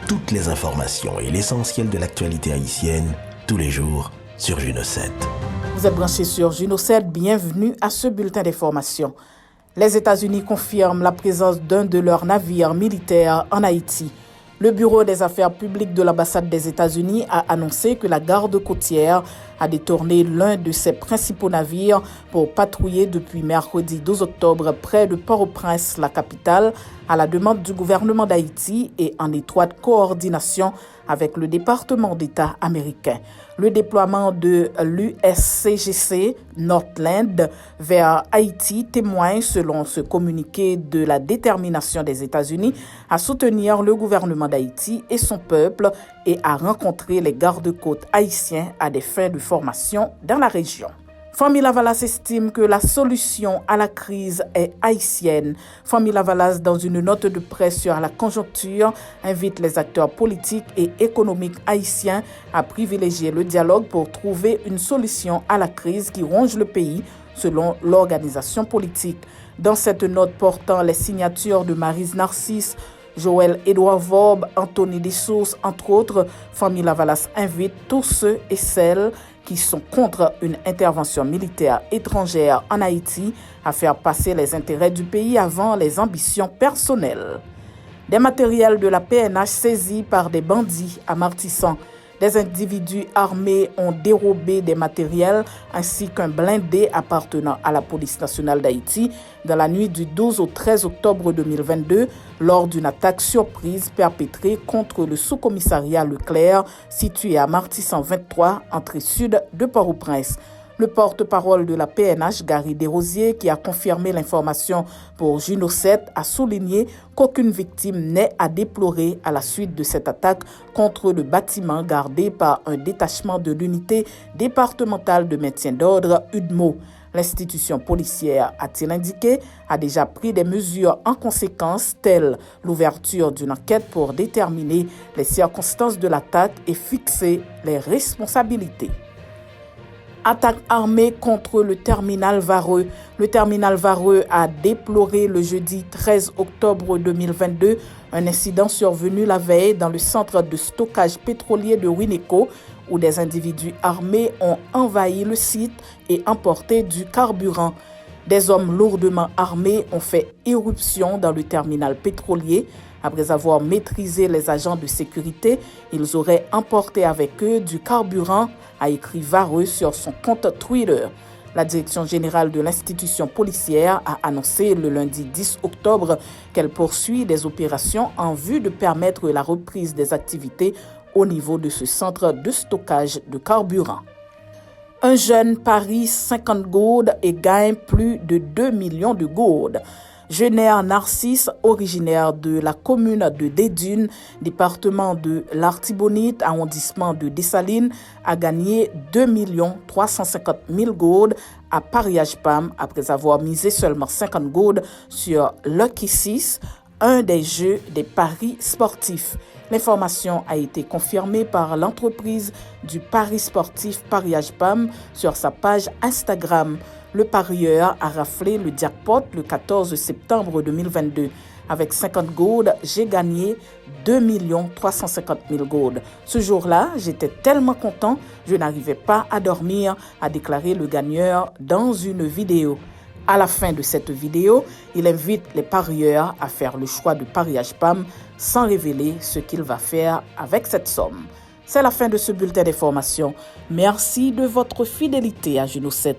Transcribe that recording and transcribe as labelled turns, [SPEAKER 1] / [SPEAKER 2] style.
[SPEAKER 1] toutes les informations et l'essentiel de l'actualité haïtienne, tous les jours, sur Juno 7.
[SPEAKER 2] Vous êtes branchés sur Juno 7, bienvenue à ce bulletin d'information. Les États-Unis confirment la présence d'un de leurs navires militaires en Haïti. Le Bureau des Affaires publiques de l'ambassade des États-Unis a annoncé que la garde côtière a détourné l'un de ses principaux navires pour patrouiller depuis mercredi 12 octobre près de Port-au-Prince, la capitale, à la demande du gouvernement d'Haïti et en étroite coordination avec le département d'État américain. Le déploiement de l'USCGC Northland vers Haïti témoigne, selon ce communiqué, de la détermination des États-Unis à soutenir le gouvernement d'Haïti et son peuple et à rencontrer les gardes-côtes haïtiens à des fins de formation dans la région. Famille Lavalas estime que la solution à la crise est haïtienne. Famille Lavalas, dans une note de presse sur la conjoncture, invite les acteurs politiques et économiques haïtiens à privilégier le dialogue pour trouver une solution à la crise qui ronge le pays, selon l'organisation politique. Dans cette note portant les signatures de Maryse Narcisse, Joël-Édouard Vorbe, Anthony Dessources, entre autres, Famille Lavalas invite tous ceux et celles qui sont contre une intervention militaire étrangère en Haïti à faire passer les intérêts du pays avant les ambitions personnelles. Des matériels de la PNH saisis par des bandits à Martissan. Des individus armés ont dérobé des matériels ainsi qu'un blindé appartenant à la police nationale d'Haïti dans la nuit du 12 au 13 octobre 2022 lors d'une attaque surprise perpétrée contre le sous-commissariat Leclerc situé à Martissan 23, entrée sud de Port-au-Prince. Le porte-parole de la PNH, Gary Desrosiers, qui a confirmé l'information pour Juno 7, a souligné qu'aucune victime n'est à déplorer à la suite de cette attaque contre le bâtiment gardé par un détachement de l'unité départementale de maintien d'ordre, UDMO. L'institution policière, a-t-il indiqué, a déjà pris des mesures en conséquence, telles l'ouverture d'une enquête pour déterminer les circonstances de l'attaque et fixer les responsabilités. Attaque armée contre le terminal Vareux. Le terminal Vareux a déploré le jeudi 13 octobre 2022 un incident survenu la veille dans le centre de stockage pétrolier de Wineco où des individus armés ont envahi le site et emporté du carburant. Des hommes lourdement armés ont fait irruption dans le terminal pétrolier. Après avoir maîtrisé les agents de sécurité, ils auraient emporté avec eux du carburant, a écrit Vareux sur son compte Twitter. La direction générale de l'institution policière a annoncé le lundi 10 octobre qu'elle poursuit des opérations en vue de permettre la reprise des activités au niveau de ce centre de stockage de carburant. Un jeune parie 50 gourdes et gagne plus de 2 millions de gourdes. Jenner Narcisse, originaire de la commune de Dédune, département de l'Artibonite, arrondissement de Dessalines, a gagné 2 350 000 gourdes à Pariage-Pam après avoir misé seulement 50 gourdes sur Lucky 6, un des jeux des paris sportifs. L'information a été confirmée par l'entreprise du Paris sportif Pariage-Pam sur sa page Instagram. Le parieur a raflé le jackpot le 14 septembre 2022. Avec 50 gourdes, j'ai gagné 2 350 000 gourdes. Ce jour-là, j'étais tellement content, je n'arrivais pas à dormir, a déclaré le gagneur dans une vidéo. À la fin de cette vidéo, il invite les parieurs à faire le choix de Pariage-Pam sans révéler ce qu'il va faire avec cette somme. C'est la fin de ce bulletin d'information. Merci de votre fidélité à Juno 7.